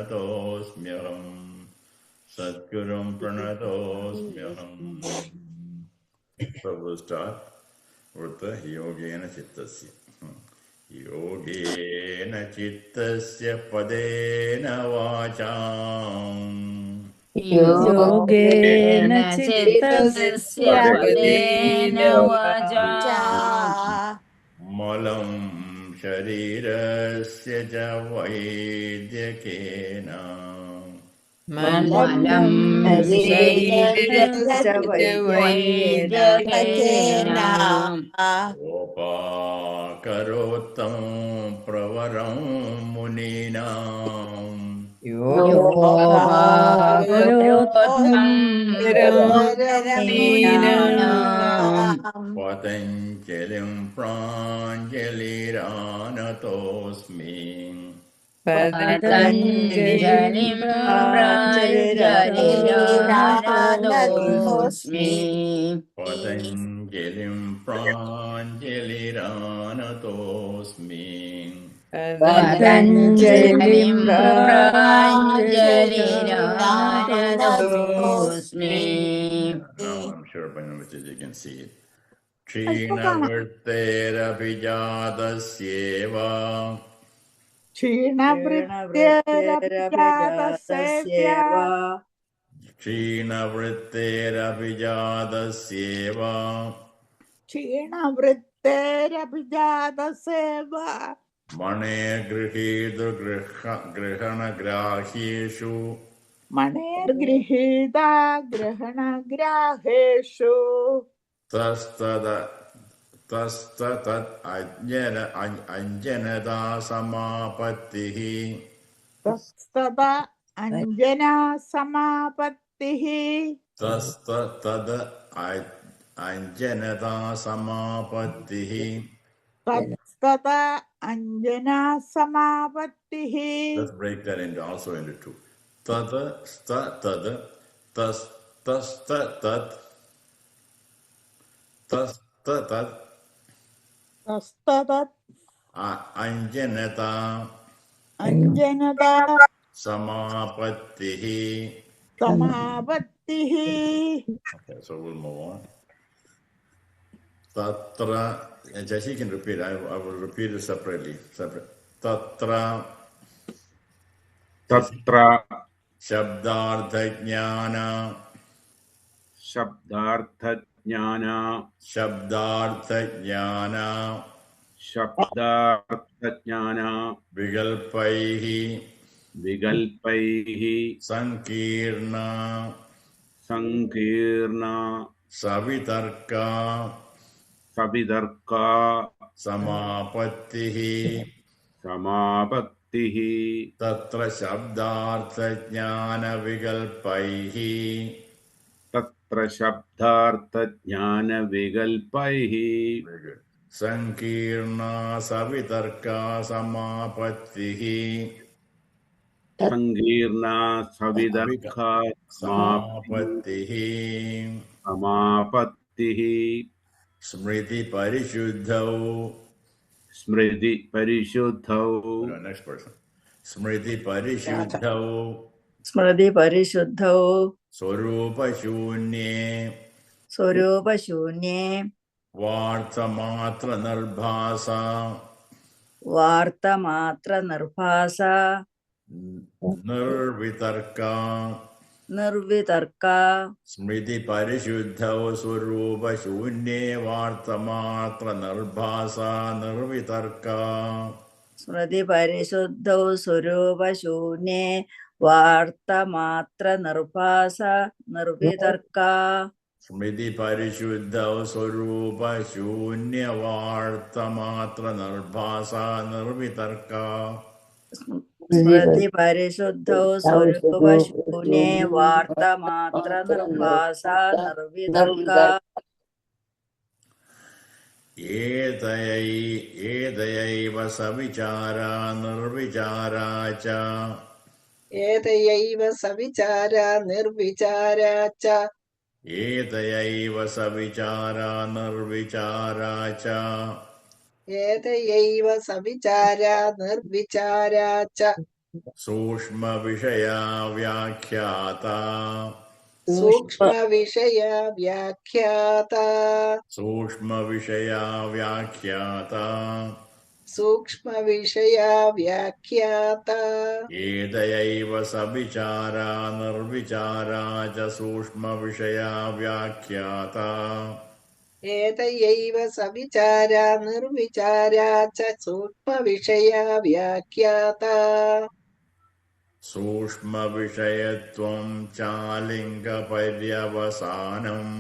प्रणतोऽस्म्यहं Sadgurum Pranatosmyaham. So we'll start with the Yogena Chittasya. Yogena Chittasya Padena Vacham. Yogena Chittasya Padena Vacha Malam Sharirasya Vaidhyakena. Malam Sharirasya Vaidhyakena Upakarotam Pravaram Muninam. Yogarotam Ramunam Patanjalim Pranjaliranatosmi. Patanjalim Pranjaliranatosmi Patanjalim Pranjaliranatosmi. Patanjalim Pranjaliranatosmi. Now I'm sure by now you can see it. Trina Virtera Kshinavrityarapijataseva Trina Virtera Kshinavrityarapijataseva Mane Grihidu Grihana Grahishu Manirgrihita Grahanagraheshu Tastatat Anjanada Samapattihi Tastada Anjana Samapattihi Tastatad Anjanada Samapattihi. Tastada Anjana Samapattihi. Let's break that also into two. Tada, sta, tada, tas, tas, tat, tas, tat, Tastadat Anjanata Anjanada Samapattihi. Samapattihi. Okay, so we'll move on. Tatra, and Jashi can repeat, I will repeat it separately. Tatra Shabdartha Jnana Vigalpaihi Sankirna Savitarka Samapattihi. Tatra Shabdartha Jnana Vigalpaihi Very good. Sankirna Savitarka Samapattihi. Samapattihi. Smriti Parishuddhau. Next person. Smriti Parishuddhau. Swarupa Shunye. Vartamatra Narbhasa. Nirvitarka Smriti Parishuddhau Swarupa Shunye Vartamatra Narbhasa Nirvitarka. Smriti Parishuddhau Swarupa Shunye Vartamatra Narbhasa Nirvitarka. Smriti Parishuddhau Swarupa Shunya Vartamatra Narbhasa Nirvitarka. Smriti Parishuddhau Swarupa Shunye Vartamatra Narbhasa Nirvitarka. Etayaiva Savichara Nirvichara cha. Etayaiva Savichara Nirvichara cha. Etayaiva Savichara Nirvichara cha. Etayaiva Savichara Nirvichara cha. सूक्ष्मविषया व्याख्याता सूक्ष्मविषया व्याख्याता सूक्ष्मविषया व्याख्याता सूक्ष्मविषया व्याख्याता एतयैव सविचारा निर्विचारा च सूक्ष्मविषया व्याख्याता एतयैव सविचारा निर्विचारा च सूक्ष्मविषया व्याख्याता सूक्ष्मविषयत्वं चालिङ्गपर्यवसानम्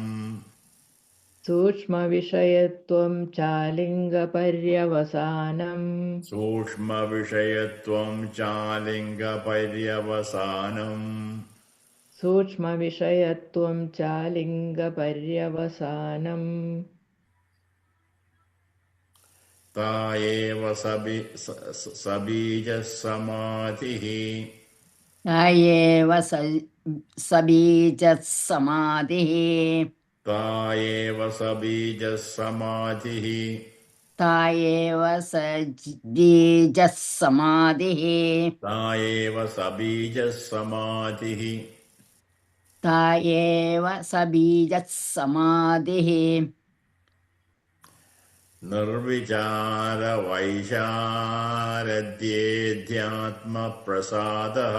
सूक्ष्मविषयत्वं चालिङ्गपर्यवसानम् सूक्ष्मविषयत्वं चालिङ्गपर्यवसानम् सूक्ष्मविषयत्वं चालिङ्गपर्यवसानम् ता एव सबीजः समाधिः एव सबीजः समाधिः ता एव सबीजः समाधिः ता एव सबीजः समाधिः ता एव सबीजः समाधिः ता एव सबीजः समाधिः निर्विचारवैशारद्येध्यात्मप्रसादः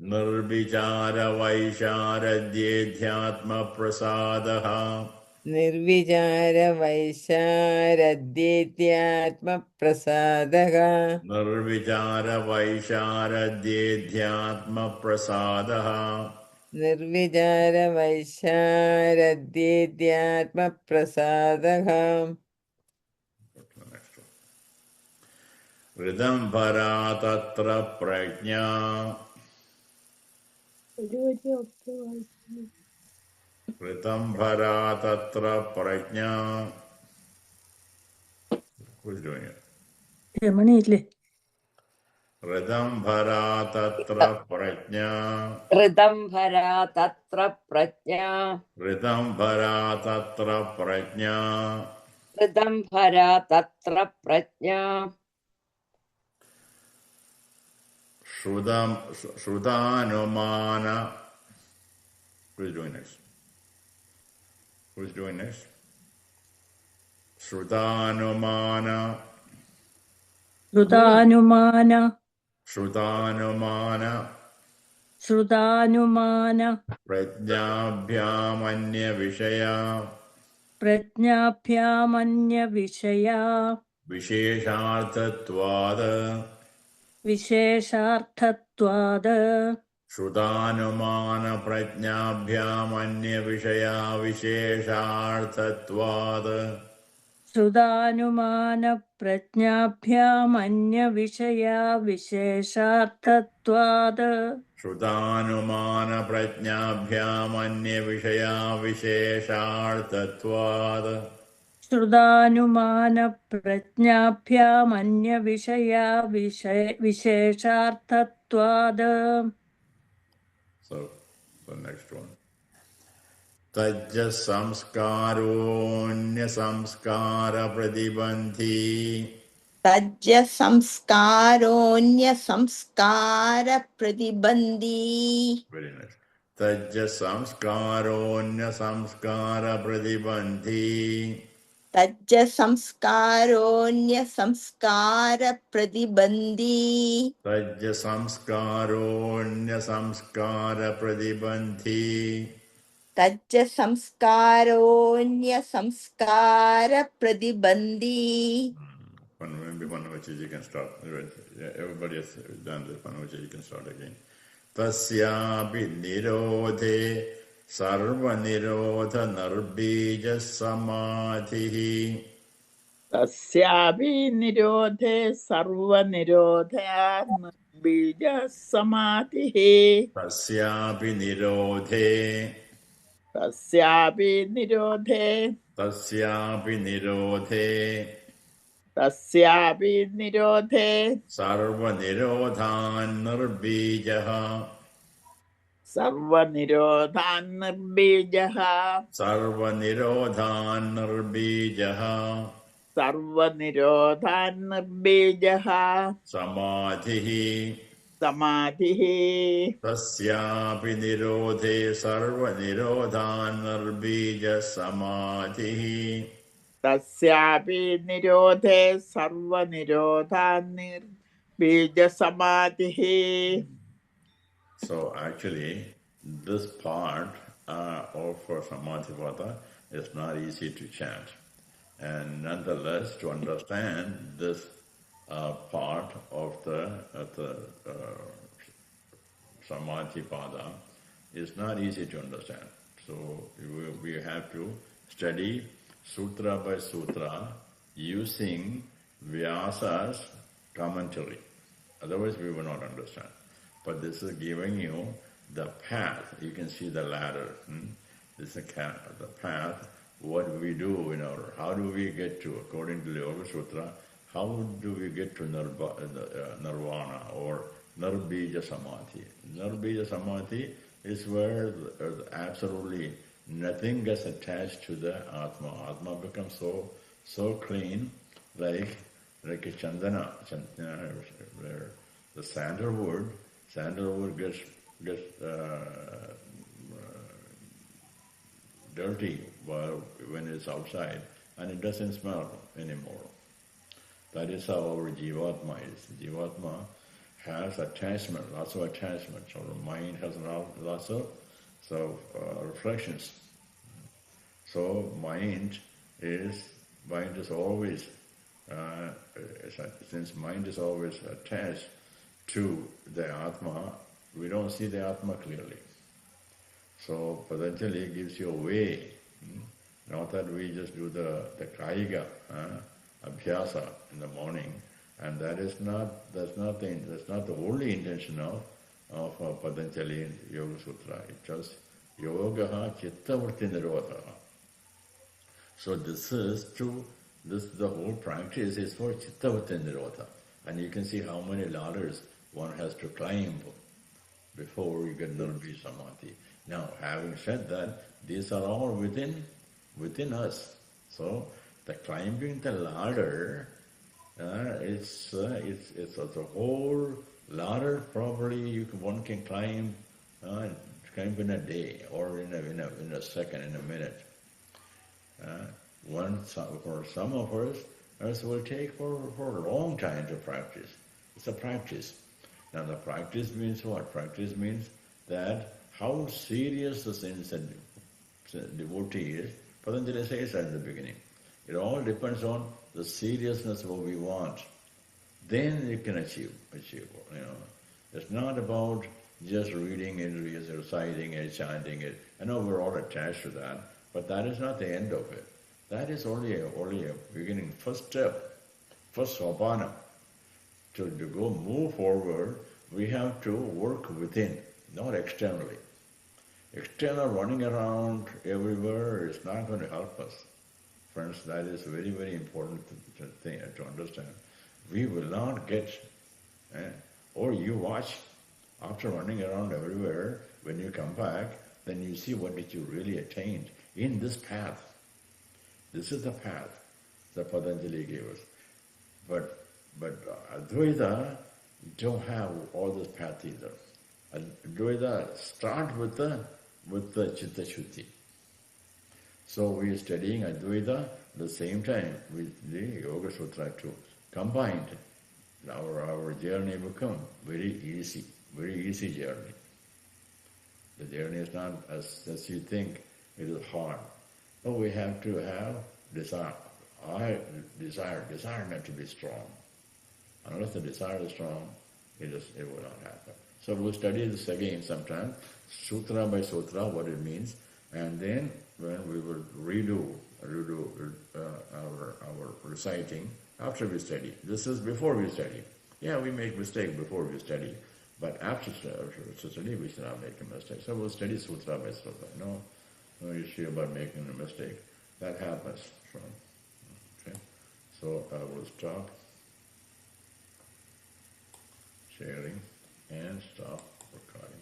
निर्विचारवैशारद्येध्यात्मप्रसादः निर्विचारवैशारद्येध्यात्मप्रसादः निर्विचारवैशारद्येध्यात्मप्रसादः निर्विचारवैशारद्येध्यात्मप्रसादः निर्विचारवैशारद्येध्यात्मप्रसादः ऋदम्भरा तत्र प्रज्ञा ऋतम्भरा तत्र प्रज्ञा. Who's doing it? രമണിയില്ലേ? ऋदम्भरा तत्र प्रज्ञा ऋदम्भरा तत्र प्रज्ञा ऋदम्भरा तत्र प्रज्ञा ऋदम्भरा तत्र प्रज्ञा श्रुतानुमान. Who's doing this? Who's doing this? Shrutanumana. ശ്രുതാനുമാന Shrutanumana. ശ്രുതാനുമാന Prajnabhyamanya Vishaya. പ്രജ്ഞാഭ്യാമന്യ വിഷയാ Vishesharthatvada. വിശേഷാർത്ഥത്വാത് Shrutanumana prajnabhyamanya Vishaya Vishesharthatvada. ശ്രുതാനുമാന പ്രജ്ഞാഭ്യാമന്യ വിഷയാ വിശേഷാർത്ഥത്വാത് Shrutanumana prajnabhyamanya Vishaya Vishesharthatvada. ശ്രുതാനുമാന പ്രജ്ഞാഭ്യാമന്യ വിഷയാ വിശേഷാർത്ഥത്വാത്. So next one. Tajja samskaronya samskara pratibandhi. തജ്ജ സംസ്കാരോന്യ സംസ്കാര പ്രതിബന്ധി Very nice. Tajja samskaronya samskara pratibandhi. തജ്ജ സംസ്കാരോന്യ സംസ്കാര പ്രതിബന്ധി Tajja samskaronya samskara pratibandhi. തജ്ജ സംസ്കാരോന്യ സംസ്കാര പ്രതിബന്ധി. Maybe one of which you can start. Yeah, everybody has done this. One of which you can start again. Tasyapi nirodhe sarva nirodha narbija samadhi. തസ്യാപി നിരോധേ സർവനിരോധാത്മബീജ സമാധിഃ. Tasyapi nirodhe. തസ്യാപി നിരോധേ Tasyapi nirodhe. തസ്യാപി നിരോധേ Sarva nirodhan narbija. सर्वनिरोधान् निर्बीजः सर्वनिरोधान् निर्बीजः सर्वनिरोधान् निर्बीजः समाधिः समाधिः तस्यापि निरोधे सर्वनिरोधान् निर्बीजः समाधिः तस्यापि निरोधे सर्वनिरोधान् निर्बीजसमाधिः. So actually, this part of Samadhipada is not easy to chant. And nonetheless, to understand this part of the Samadhipada is not easy to understand. So we have to study sutra by sutra using Vyasa's commentary. Otherwise, we will not understand. But this is giving you the path. You can see the ladder. This is the path. What we do in our, how do we get to, according to the Yoga Sutra, how do we get to nirvana or nirbija samadhi? Nirbija samadhi is where absolutely nothing gets attached to the Atma. Atma becomes so clean, like a chandana, where the sandalwood gets dirty when it's outside, and it doesn't smell anymore. That is how our Jivatma is. Jivatma has attachment, lots of attachments. Our mind has lots of reflections. So mind is always, since mind is always attached to the Atma, we don't see the Atma clearly. So Patanjali gives you a way, not that we just do the Kayiga Abhyasa in the morning, and that's not the only intention of Patanjali Yoga Sutra. It just Yogaha Chittavritti Nirodha. So the whole practice is for Chittavritti Nirodha. And you can see how many ladders one has to climb before you get Nirbija Samadhi. Now, having said that, these are all within us. So, the climbing the ladder, it's a whole ladder. Probably one can climb in a day or in a second, in a minute. For some of us, it will take for a long time to practice. It's a practice. Now, the practice means what? Practice means that how serious the sincere devotee is. Patanjali says at the beginning. It all depends on the seriousness of what we want. Then you can achieve. It's not about just reading it, reciting it, chanting it. I know we're all attached to that, but that is not the end of it. That is only a beginning, first step, first sopana. To move forward, we have to work within, not externally. External running around everywhere is not going to help us. Friends, that is a very, very important thing to understand. We will not get, or you watch, after running around everywhere, when you come back, then you see what did you really attained in this path. This is the path that Patanjali gave us. But Advaita don't have all this path either. Advaita start with the Chitta Shuddhi. So we are studying Advaita at the same time with the Yoga Sutra too. Combined, our journey become very easy journey. The journey is not as you think it is hard. But we have to have desire. Desire not to be strong. Unless the desire is strong, it will not happen. So we'll study this again sometime, sutra by sutra, what it means, and then when we will redo our reciting after we study. This is before we study. Yeah, we make mistake before we study, but after study we should not make a mistake. So we'll study sutra by sutra. No issue about making a mistake. That happens. Okay. So I will stop sharing and stop recording.